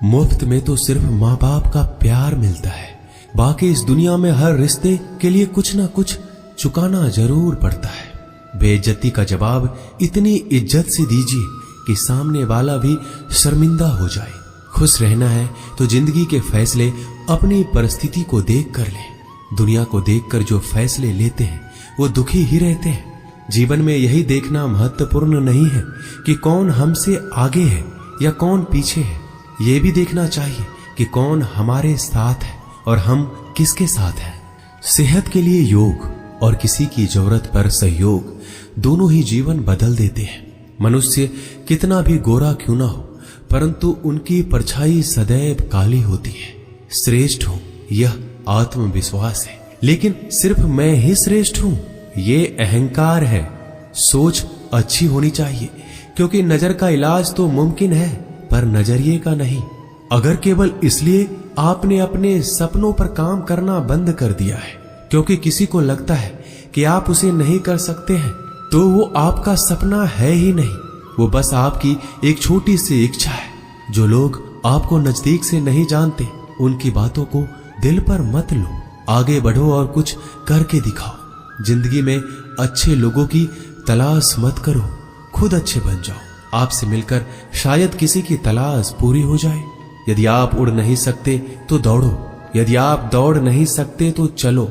मुफ्त में तो सिर्फ माँ बाप का प्यार मिलता है, बाकी इस दुनिया में हर रिश्ते के लिए कुछ ना कुछ चुकाना जरूर पड़ता है। बेइज्जती का जवाब इतनी इज्जत से दीजिए कि सामने वाला भी शर्मिंदा हो जाए। खुश रहना है तो जिंदगी के फैसले अपनी परिस्थिति को देख कर लें। दुनिया को देखकर जो फैसले लेते हैं वो दुखी ही रहते हैं। जीवन में यही देखना महत्वपूर्ण नहीं है कि कौन हमसे आगे है या कौन पीछे है, ये भी देखना चाहिए कि कौन हमारे साथ है और हम किसके साथ हैं। सेहत के लिए योग और किसी की जरूरत पर सहयोग दोनों ही जीवन बदल देते हैं। मनुष्य कितना भी गोरा क्यों ना हो, परंतु उनकी परछाई सदैव काली होती है। श्रेष्ठ हूं यह आत्मविश्वास है, लेकिन सिर्फ मैं ही श्रेष्ठ हूं ये अहंकार है। सोच अच्छी होनी चाहिए, क्योंकि नजर का इलाज तो मुमकिन है पर नजरिए का नहीं। अगर केवल इसलिए आपने अपने सपनों पर काम करना बंद कर दिया है क्योंकि किसी को लगता है कि आप उसे नहीं कर सकते हैं, तो वो आपका सपना है ही नहीं, वो बस आपकी एक छोटी सी इच्छा है। जो लोग आपको नजदीक से नहीं जानते उनकी बातों को दिल पर मत लो, आगे बढ़ो और कुछ करके दिखाओ। जिंदगी में अच्छे लोगों की तलाश मत करो, खुद अच्छे बन जाओ। आपसे मिलकर शायद किसी की तलाश पूरी हो जाए। यदि आप उड़ नहीं सकते तो दौड़ो, यदि आप दौड़ नहीं सकते तो चलो,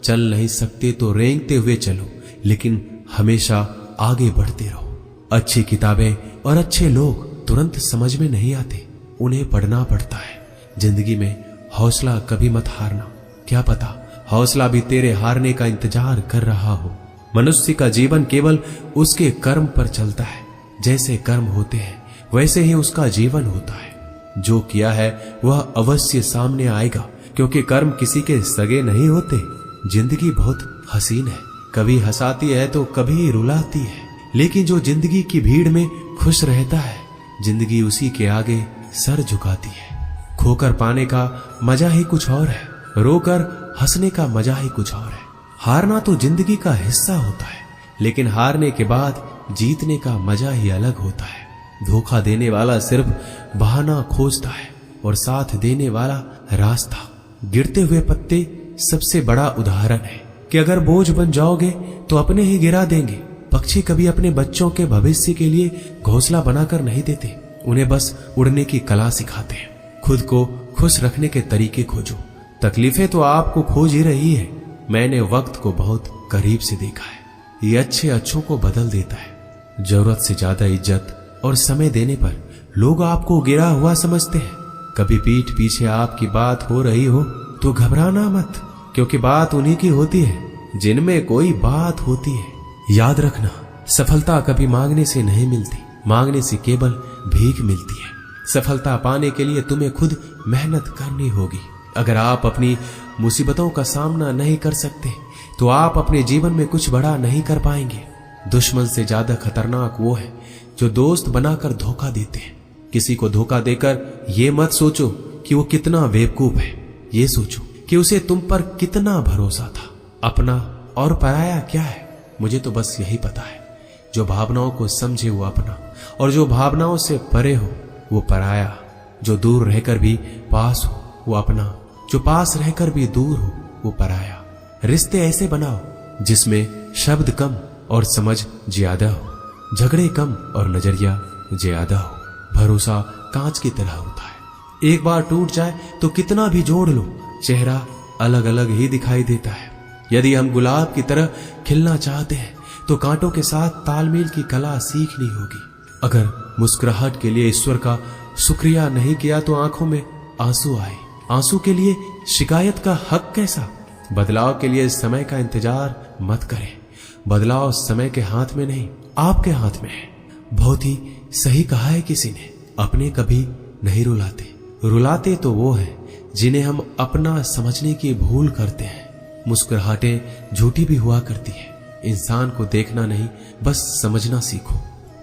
चल नहीं सकते तो रेंगते हुए चलो, लेकिन हमेशा आगे बढ़ते रहो। अच्छी किताबें और अच्छे लोग तुरंत समझ में नहीं आते, उन्हें पढ़ना पड़ता है। जिंदगी में हौसला कभी मत हारना, क्या पता हौसला भी तेरे हारने का इंतजार कर रहा हो। मनुष्य का जीवन केवल उसके कर्म पर चलता है। जैसे कर्म होते हैं वैसे ही उसका जीवन होता है। जो किया है वह अवश्य सामने आएगा, क्योंकि कर्म किसी के सगे नहीं होते। जिंदगी बहुत हसीन है, कभी हंसाती है तो कभी रुलाती है, लेकिन जो जिंदगी की भीड़ में खुश रहता है जिंदगी उसी के आगे सर झुकाती है। खोकर पाने का मजा ही कुछ और है, रोकर हंसने का मजा ही कुछ और है। हारना तो जिंदगी का हिस्सा होता है, लेकिन हारने के बाद जीतने का मजा ही अलग होता है। धोखा देने वाला सिर्फ बहाना खोजता है और साथ देने वाला रास्ता। गिरते हुए पत्ते सबसे बड़ा उदाहरण है कि अगर बोझ बन जाओगे तो अपने ही गिरा देंगे। पक्षी कभी अपने बच्चों के भविष्य के लिए घोंसला बनाकर नहीं देते, उन्हें बस उड़ने की कला सिखाते हैं। खुद को खुश रखने के तरीके खोजो, तकलीफें तो आपको खोज ही रही है। मैंने वक्त को बहुत करीब से देखा है, ये अच्छे अच्छों को बदल देता है। जरूरत से ज्यादा इज्जत और समय देने पर लोग आपको गिरा हुआ समझते हैं। कभी पीठ पीछे आपकी बात हो रही हो तो घबराना मत, क्योंकि बात उन्हीं की होती है जिनमें कोई बात होती है। याद रखना, सफलता कभी मांगने से नहीं मिलती, मांगने से केवल भीख मिलती है। सफलता पाने के लिए तुम्हें खुद मेहनत करनी होगी। अगर आप अपनी मुसीबतों का सामना नहीं कर सकते तो आप अपने जीवन में कुछ बड़ा नहीं कर पाएंगे। दुश्मन से ज्यादा खतरनाक वो है जो दोस्त बनाकर धोखा देते हैं। किसी को धोखा देकर ये मत सोचो कि वो कितना बेवकूफ है, ये सोचो कि उसे तुम पर कितना भरोसा था। अपना और पराया क्या है, मुझे तो बस यही पता है। जो भावनाओं को समझे वो अपना, और जो भावनाओं से परे हो वो पराया। जो दूर रहकर भी पास हो वो अपना, जो पास रहकर भी दूर हो वो पराया। रिश्ते ऐसे बनाओ जिसमें शब्द कम और समझ ज्यादा हो, झगड़े कम और नजरिया ज्यादा हो। भरोसा कांच की तरह होता है, एक बार टूट जाए तो कितना भी जोड़ लो चेहरा अलग अलग ही दिखाई देता है। यदि हम गुलाब की तरह खिलना चाहते हैं तो कांटों के साथ तालमेल की कला सीखनी होगी। अगर मुस्कुराहट के लिए ईश्वर का शुक्रिया नहीं किया तो आंखों में आंसू आए। आंसू के लिए शिकायत का हक कैसा। बदलाव के लिए समय का इंतजार मत करें, बदलाव समय के हाथ में नहीं आपके हाथ में है। बहुत ही सही कहा है किसी ने, अपने कभी नहीं रुलाते, रुलाते तो वो है जिन्हें हम अपना समझने की भूल करते हैं। मुस्कुराहटें झूठी भी हुआ करती है। इंसान को देखना नहीं बस समझना सीखो।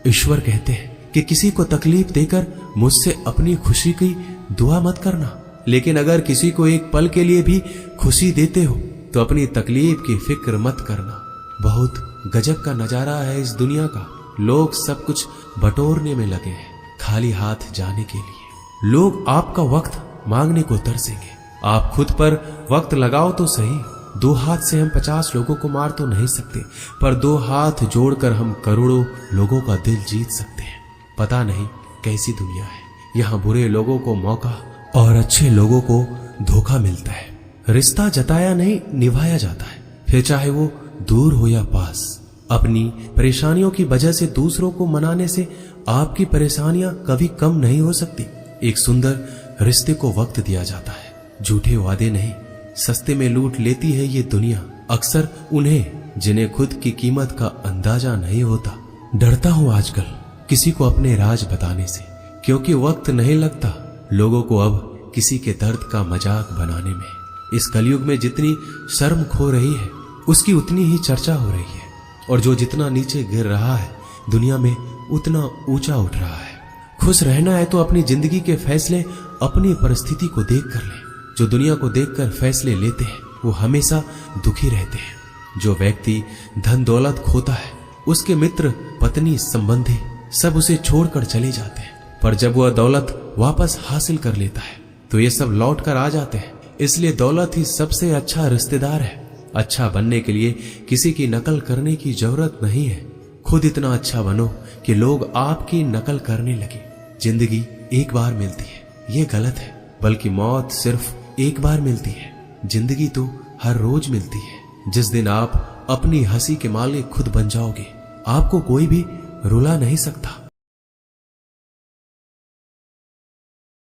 ईश्वर कहते हैं कि किसी को तकलीफ देकर मुझसे अपनी खुशी की दुआ मत करना, लेकिन अगर किसी को एक पल के लिए भी खुशी देते हो तो अपनी तकलीफ की फिक्र मत करना। बहुत गजब का नजारा है इस दुनिया का। लोग सब कुछ बटोरने में लगे हैं, खाली हाथ जाने के लिए। लोग आपका वक्त मांगने को तरसेंगे। आप खुद पर वक्त लगाओ तो सही। 2 हाथ से हम 50 लोगों को मार तो नहीं सकते, पर 2 हाथ जोड़कर हम करोड़ों लोगों का दिल जीत सकते हैं। पता नहीं कैसी दुनिया है, यहाँ बुरे लोगों को मौका और अच्छे लोगों को धोखा मिलता है। रिश्ता जताया नहीं निभाया जाता है, फिर चाहे वो दूर हो या पास। अपनी परेशानियों की वजह से दूसरों को मनाने से आपकी परेशानियां कभी कम नहीं हो सकती। एक सुंदर रिश्ते को वक्त दिया जाता है, झूठे वादे नहीं। सस्ते में लूट लेती है ये दुनिया अक्सर उन्हें जिन्हें खुद की कीमत का अंदाजा नहीं होता। डरता हूं आजकल किसी को अपने राज बताने से, क्योंकि वक्त नहीं लगता लोगों को अब किसी के दर्द का मजाक बनाने में। इस कलयुग में जितनी शर्म खो रही है उसकी उतनी ही चर्चा हो रही है, और जो जितना नीचे गिर रहा है दुनिया में उतना ऊंचा उठ रहा है। खुश रहना है तो अपनी जिंदगी के फैसले अपनी परिस्थिति को देख कर ले। जो दुनिया को देखकर फैसले लेते हैं वो हमेशा दुखी रहते हैं। जो व्यक्ति धन दौलत खोता है उसके मित्र पत्नी संबंधी सब उसे छोड़कर चले जाते हैं, पर जब वह दौलत वापस हासिल कर लेता है तो ये सब लौट कर आ जाते हैं। इसलिए दौलत ही सबसे अच्छा रिश्तेदार है। अच्छा बनने के लिए किसी की नकल करने की जरूरत नहीं है, खुद इतना अच्छा बनो कि लोग आपकी नकल करने लगे। जिंदगी एक बार मिलती है ये गलत है, बल्कि मौत सिर्फ एक बार मिलती है। जिंदगी तो हर रोज मिलती है। जिस दिन आप अपनी हंसी के मालिक खुद बन जाओगे आपको कोई भी रुला नहीं सकता।